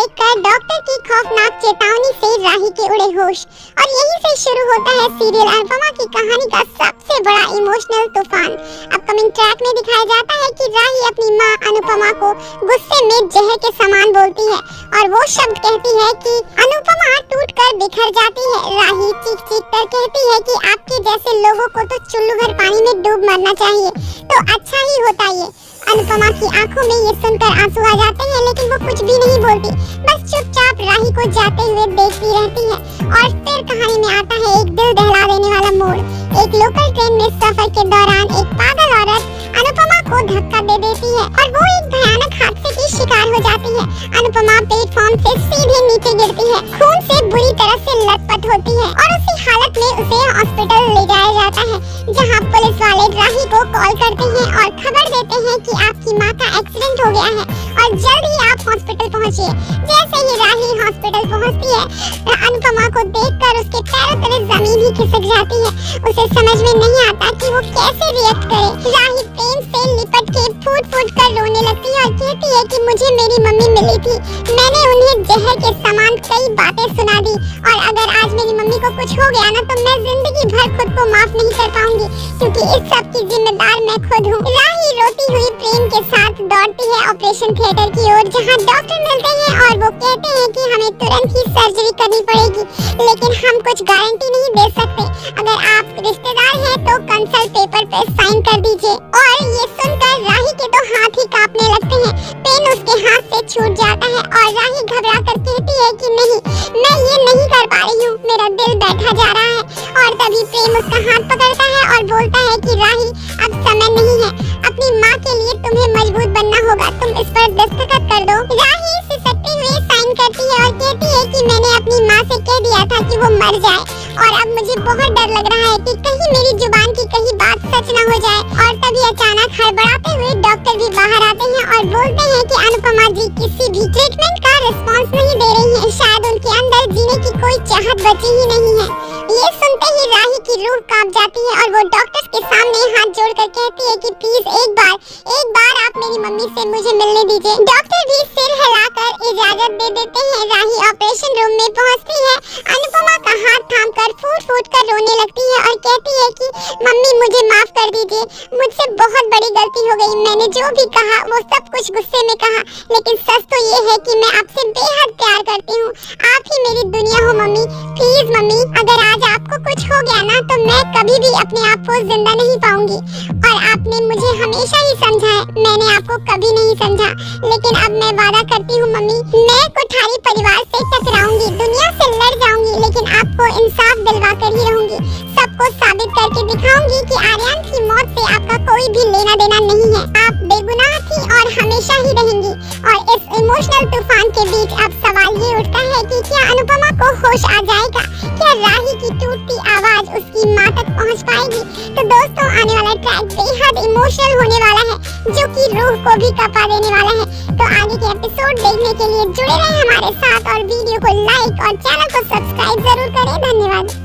देखकर डॉक्टर की खौफनाक चेतावनी से राही के उड़े होश। और यहीं से शुरू होता है सीरियल अनुपमा की कहानी का सबसे बड़ा इमोशनल तूफान। अपकमिंग ट्रैक में दिखाया जाता है कि राही अपनी माँ अनुपमा को गुस्से में जहर के समान बोलती है और वो शब्द कहती है कि अनुपमा टूटकर बिखर जाती है। राही चीख चीख कर कहती है कि आपके जैसे लोगों को तो चुल्लू भर पानी में डूब मरना चाहिए तो अच्छा ही होता ये। अनुपमा की आंखों में ये सुनकर आंसू आ जाते हैं, लेकिन वो कुछ भी नहीं बोलती, बस चुपचाप राही को जाते हुए देखती रहती है। और फिर कहानी में आता है एक दिल दहला देने वाला मोड़। एक लोकल ट्रेन में सफर के दौरान एक पागल औरत अनुपमा को धक्का दे देती है और वो एक भयानक हादसे की शिकार हो जाती है। अनुपमा प्लेटफॉर्म से सीधे नीचे गिरती है, खून से बुरी तरह से लथपथ होती है और उसी हालत में उसे हॉस्पिटल ले जाया जाता है, जहाँ पुलिस वाले राही को कॉल करते हैं और खबर देते हैं कि आपकी माँ का एक्सीडेंट हो गया है और जल्द ही आप हॉस्पिटल पहुँचिए। जैसे ही राही हॉस्पिटल पहुँचती है, अनुपमा को देखकर उसके पैरों तले जमीन ही खिसक जाती है। उसे समझ में नहीं आता कि वो कैसे रिएक्ट करे। राही प्रेम से लिपट के फूट फूट कर रोने लगती है और कहती है कि मुझे मेरी मम्मी मिली थी, मैंने उन्हें जहर के समान कई बातें सुना दी और अगर आज मेरी मम्मी को कुछ हो गया ना तो मैं जिंदगी भर खुद को माफ नहीं कर पाऊंगी, क्योंकि इस सब की जिम्मेदार मैं खुद हूँ। राही रोती हुई प्रेम के साथ दौड़ती है ऑपरेशन थिएटर की ओर, जहाँ डॉक्टर मिलते हैं और वो कहते हैं कि हमें तुरंत ही सर्जरी करनी पड़ेगी, लेकिन हम कुछ गारंटी नहीं दे सकते। अगर आप रिश्तेदार हैं तो कंसल्ट पेपर पे साइन कर दीजिए। और ये सुनकर राही के तो हाथ ही कांपने लगते हैं, पेन उसके हाथ से छूट जाता है और राही घबरा कर कहती है कि नहीं, मैं ये नहीं कर पा रही हूँ, मेरा दिल बैठा जा रहा है। और तभी प्रेम उसका हाथ पकड़ता है और बोलता है कि राही, अब समय नहीं है, अपनी माँ के लिए तुम्हें मजबूत बनना होगा, तुम इस पर दस्तखत कर दो। राही सिसकते हुए साइन करती है और कहती है कि मैंने अपनी माँ से कह दिया था कि वो मर जाए और अब मुझे बहुत डर लग रहा है कि कहीं मेरी जुबान की कहीं बात सच न हो जाए। और तभी अचानक हड़बड़ाते हुए डॉक्टर भी बाहर आते हैं और बोलते हैं कि अनुपमा जी किसी भी ट्रीटमेंट का रिस्पांस नहीं दे रही हैं, शायद उनके अंदर जीने की कोई चाहत बची ही नहीं है। ये सुनते ही राही की रूह कांप जाती है और वो डॉक्टर्स के सामने हाथ जोड़कर कहती है कि प्लीज एक बार आप मेरी मम्मी से मुझे मिलने दीजिए। डॉक्टर भी सिर हिलाकर इजाजत दे देते हैं। राही ऑपरेशन रूम में पहुंचती है, अनुपमा का हाथ थामकर फूट फूट कर रोने लगती है और कहती है कि मम्मी मुझे माफ कर दीजिए, मुझसे बहुत बड़ी गलती हो गई, मैंने जो भी कहा वो सब कुछ गुस्से में कहा, लेकिन सच तो ये है कि मैं आपसे बेहद प्यार करती हूँ, आप ही मेरी दुनिया हो मम्मी, प्लीज मम्मी, अगर आज आपको कुछ हो गया ना तो मैं कभी भी अपने आप को जिंदा नहीं पाऊंगी। और आपने मुझे हमेशा ही समझा है, मैंने आपको कभी नहीं समझा, लेकिन अब मैं वादा करती हूँ मम्मी, मैं कोठारी परिवार से टकराऊंगी, दुनिया से लड़ जाऊंगी, लेकिन आपको इंसाफ दिलवा कर ही रहूंगी, सबको साबित करके दिखाऊंगी कि आर्यन की मौत से आपका कोई भी लेना देना नहीं है, आप बेगुनाह थी और हमेशा ही रहेंगी। और इस इमोशनल तूफान के बीच अब सवाल ये उठता है कि क्या अनुपमा को होश आ जाएगा, क्या राही की टूटती आवाज उसकी माँ तक पहुँच पाएगी। तो दोस्तों, आने वाला ट्रैक बेहद इमोशनल होने वाला है, जो कि रूह को भी कपा देने वाला है। तो आगे के एपिसोड देखने के लिए जुड़े रहें हमारे साथ और वीडियो को लाइक और चैनल को सब्सक्राइब जरूर करें। धन्यवाद।